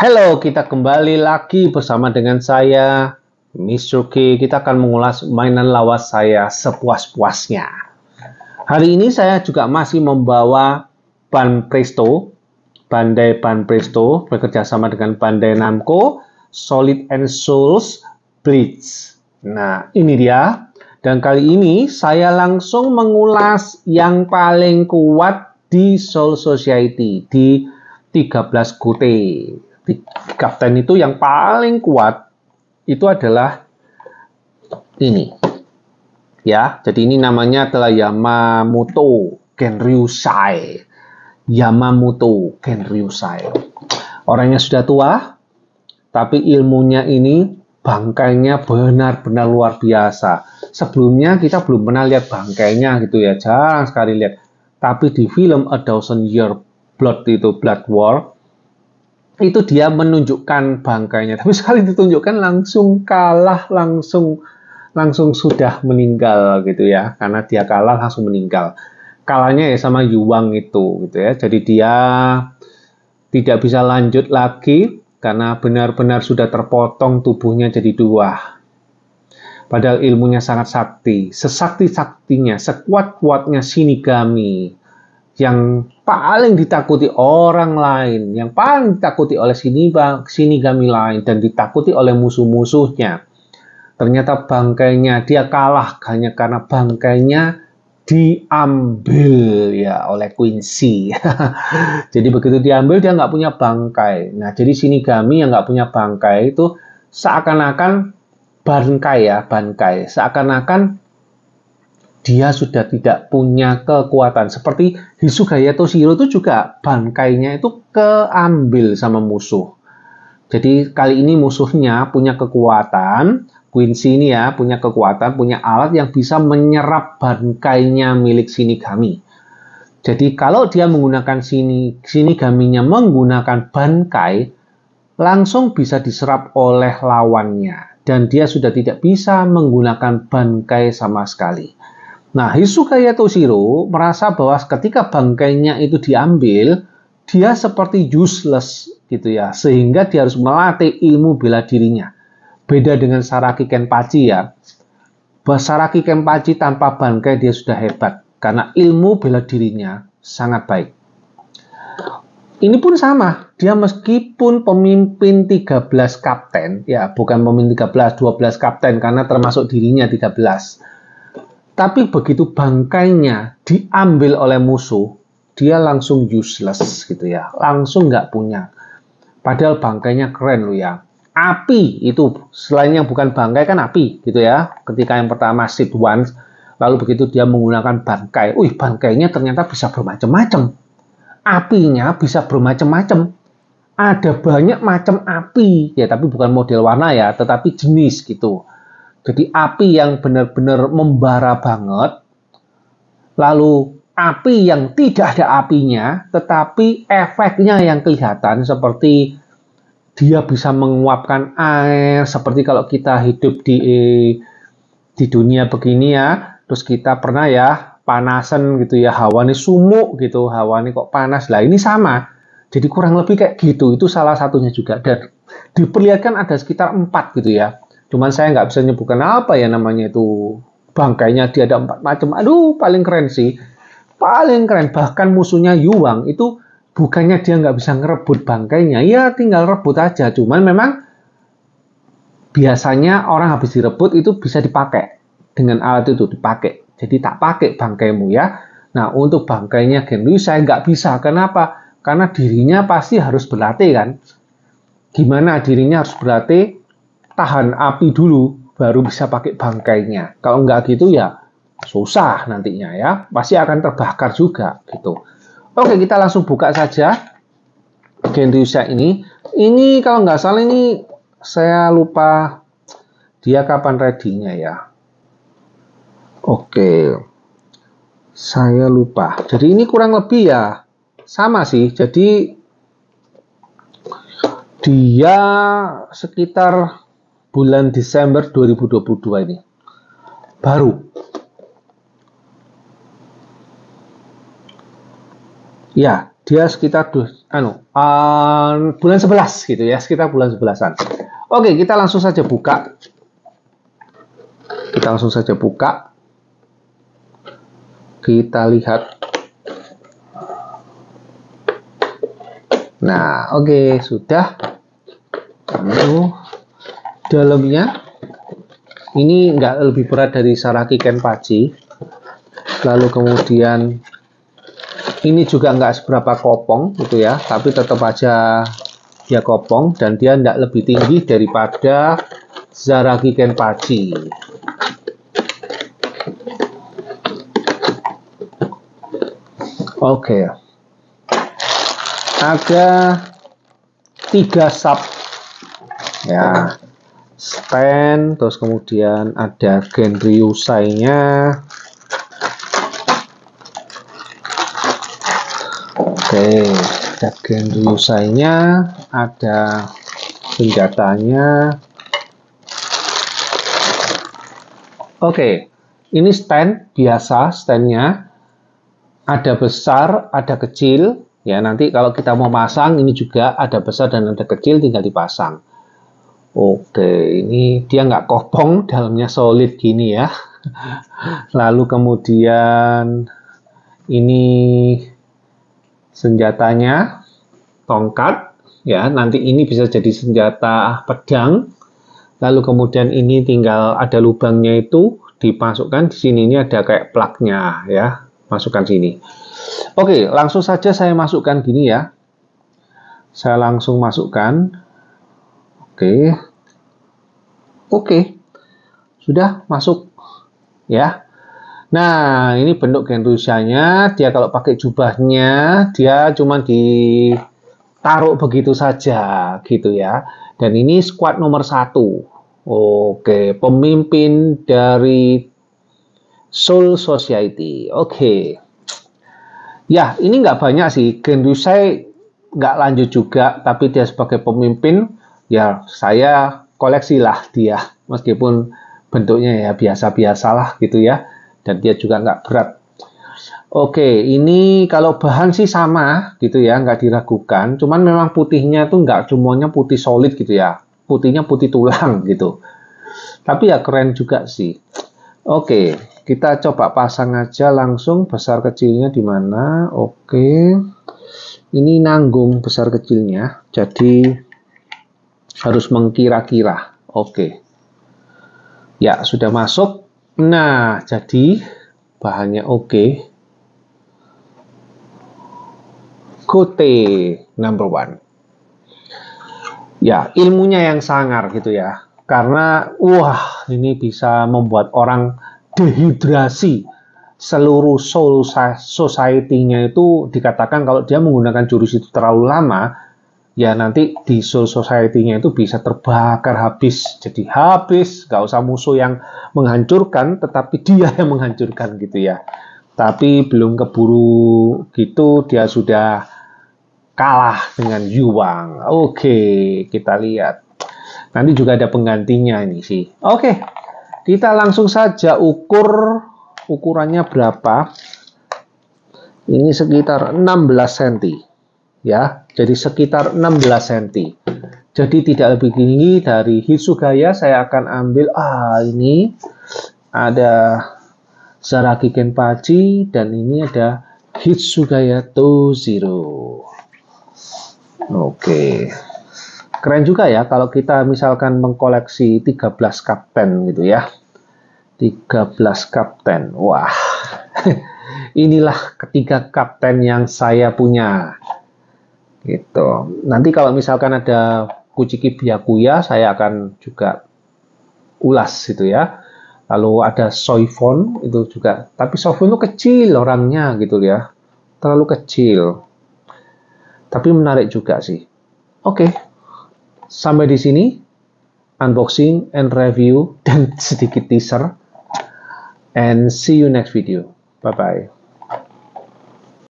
Halo, kita kembali lagi bersama dengan saya, Mr. K. Kita akan mengulas mainan lawas saya sepuas-puasnya. Hari ini saya juga masih membawa Ban Presto, Bandai Ban Presto, bekerja sama dengan Bandai Namco, Solid and Souls Blitz. Nah, ini dia. Dan kali ini saya langsung mengulas yang paling kuat di Soul Society, di 13 GT. Kapten itu yang paling kuat itu adalah ini ya, jadi ini namanya adalah Yamamoto Genryusai. Yamamoto Genryusai, orangnya sudah tua tapi ilmunya ini, bangkainya benar-benar luar biasa. Sebelumnya kita belum pernah lihat bangkainya gitu ya, jarang sekali lihat. Tapi di film A Thousand Year Blood itu, Blood War, itu dia menunjukkan bangkainya, tapi sekali ditunjukkan langsung kalah, langsung sudah meninggal gitu ya, karena dia kalah langsung meninggal. Kalahnya ya sama Yuang itu gitu ya, jadi dia tidak bisa lanjut lagi karena benar-benar sudah terpotong tubuhnya jadi dua. Padahal ilmunya sangat sakti, sesakti-saktinya, sekuat-kuatnya Shinigami, yang paling ditakuti orang lain, yang paling ditakuti oleh Shinigami lain, dan ditakuti oleh musuh-musuhnya. Ternyata bangkainya dia kalah hanya karena bangkainya diambil ya oleh Quincy. Jadi begitu diambil dia nggak punya bangkai. Nah, jadi Shinigami yang nggak punya bangkai itu seakan-akan bangkai, seakan-akan dia sudah tidak punya kekuatan. Seperti Hisugaya Toshiro itu juga bangkainya itu keambil sama musuh. Jadi kali ini musuhnya punya kekuatan, Quincy ini ya punya kekuatan, punya alat yang bisa menyerap bangkainya milik Shinigami. Jadi kalau dia menggunakan Shinigaminya menggunakan bangkai, langsung bisa diserap oleh lawannya. Dan dia sudah tidak bisa menggunakan bangkai sama sekali. Nah, Hisugaya Toshiro merasa bahwa ketika bangkainya itu diambil, dia seperti useless gitu ya, sehingga dia harus melatih ilmu bela dirinya. Beda dengan Saraki Kenpachi ya. Saraki Kenpachi tanpa bangkai dia sudah hebat, karena ilmu bela dirinya sangat baik. Ini pun sama, dia meskipun pemimpin 13 kapten, ya bukan pemimpin 13, 12 kapten, karena termasuk dirinya 13. Tapi begitu bangkainya diambil oleh musuh, dia langsung useless gitu ya, langsung nggak punya. Padahal bangkainya keren loh ya. Api itu, selain yang bukan bangkai kan api gitu ya. Ketika yang pertama Sid Once, lalu begitu dia menggunakan bangkai, bangkainya ternyata bisa bermacam-macam. Apinya bisa bermacam-macam. Ada banyak macam api, ya tapi bukan model warna ya, tetapi jenis gitu. Jadi api yang benar-benar membara banget, lalu api yang tidak ada apinya, tetapi efeknya yang kelihatan seperti dia bisa menguapkan air, seperti kalau kita hidup di dunia begini ya, terus kita pernah ya panasan gitu ya, hawa ini sumuk gitu, hawa ini kok panas, lah ini sama. Jadi kurang lebih kayak gitu, itu salah satunya juga. Dan diperlihatkan ada sekitar 4 gitu ya. Cuman saya nggak bisa nyebutkan apa ya namanya itu. Bangkainya dia ada 4 macam. Aduh, paling keren sih. Paling keren. Bahkan musuhnya Yuang itu bukannya dia nggak bisa ngerebut bangkainya. Ya tinggal rebut aja. Cuman memang biasanya orang habis direbut itu bisa dipakai. Dengan alat itu dipakai. Jadi tak pakai bangkaimu ya. Nah untuk bangkainya Genryu saya nggak bisa. Kenapa? Karena dirinya pasti harus berlatih kan. Gimana dirinya harus berlatih? Tahan api dulu baru bisa pakai bangkainya. Kalau nggak gitu ya susah nantinya ya, pasti akan terbakar juga gitu. Oke, kita langsung buka saja Genryusai ini. Ini kalau nggak salah ini saya lupa dia kapan ready-nya ya. Oke, saya lupa. Jadi ini kurang lebih ya sama sih. Jadi dia sekitar bulan Desember 2022 ini. Baru. Ya, dia sekitar bulan 11 gitu ya, sekitar bulan 11-an. Oke, kita langsung saja buka. Kita lihat. Nah, oke, sudah. Lalu dalamnya ini nggak lebih berat dari Saraki Kenpachi. Lalu kemudian ini juga nggak seberapa kopong gitu ya, tapi tetap aja dia kopong dan dia nggak lebih tinggi daripada Zaraki Kenpachi. Oke. Ada 3 sub ya, stand, terus kemudian ada Genryusai-nya. Oke, ada Genryusai-nya, ada senjatanya. Oke, ini stand biasa, standnya ada besar, ada kecil. Ya, nanti kalau kita mau pasang, ini juga ada besar dan ada kecil, tinggal dipasang. Oke, ini dia nggak kopong, dalamnya solid gini ya. Lalu kemudian ini senjatanya, tongkat. Ya, nanti ini bisa jadi senjata pedang. Lalu kemudian ini tinggal ada lubangnya itu, dimasukkan di sini. Ini ada kayak plugnya ya, masukkan sini. Oke, langsung saja saya masukkan gini ya. Saya langsung masukkan. Oke. Sudah masuk ya. Nah, ini bentuk Genryusai-nya. Dia kalau pakai jubahnya, dia cuma ditaruh begitu saja gitu ya. Dan ini squad nomor 1. Oke, pemimpin dari Soul Society. Oke. Ya, ini nggak banyak sih. Genryusai nggak lanjut juga, tapi dia sebagai pemimpin, ya saya koleksi lah dia. Meskipun bentuknya ya biasa-biasalah gitu ya. Dan dia juga nggak berat. Oke, ini kalau bahan sih sama gitu ya, nggak diragukan. Cuman memang putihnya tuh nggak semuanya putih solid gitu ya. Putihnya putih tulang gitu. Tapi ya keren juga sih. Oke, kita coba pasang aja langsung besar kecilnya di mana. Oke. Ini nanggung besar kecilnya. Jadi harus mengkira-kira. Oke. Ya, sudah masuk. Nah, jadi bahannya oke. Kote number 1. Ya, ilmunya yang sangar gitu ya. Karena, wah, ini bisa membuat orang dehidrasi. Seluruh Soul Society-nya itu dikatakan kalau dia menggunakan jurus itu terlalu lama, ya nanti di Soul Society-nya itu bisa terbakar habis. Jadi habis, gak usah musuh yang menghancurkan, tetapi dia yang menghancurkan gitu ya. Tapi belum keburu gitu, dia sudah kalah dengan Yuang. Oke, kita lihat. Nanti juga ada penggantinya ini sih. Oke, kita langsung saja ukurannya berapa. Ini sekitar 16 cm. Ya, jadi sekitar 16 cm. Jadi tidak lebih tinggi dari Hitsugaya. Saya akan ambil, ini ada Zaraki Kenpachi dan ini ada Hitsugaya Tozero. Oke. Keren juga ya kalau kita misalkan mengkoleksi 13 kapten gitu ya. 13 kapten. Wah. Inilah ketiga kapten yang saya punya. Gitu. Nanti kalau misalkan ada Kuchiki Byakuya, saya akan juga ulas gitu ya. Lalu ada Soifon itu juga. Tapi Soifon itu kecil orangnya gitu ya. Terlalu kecil. Tapi menarik juga sih. Oke. Sampai di sini unboxing and review dan sedikit teaser. And see you next video. Bye bye.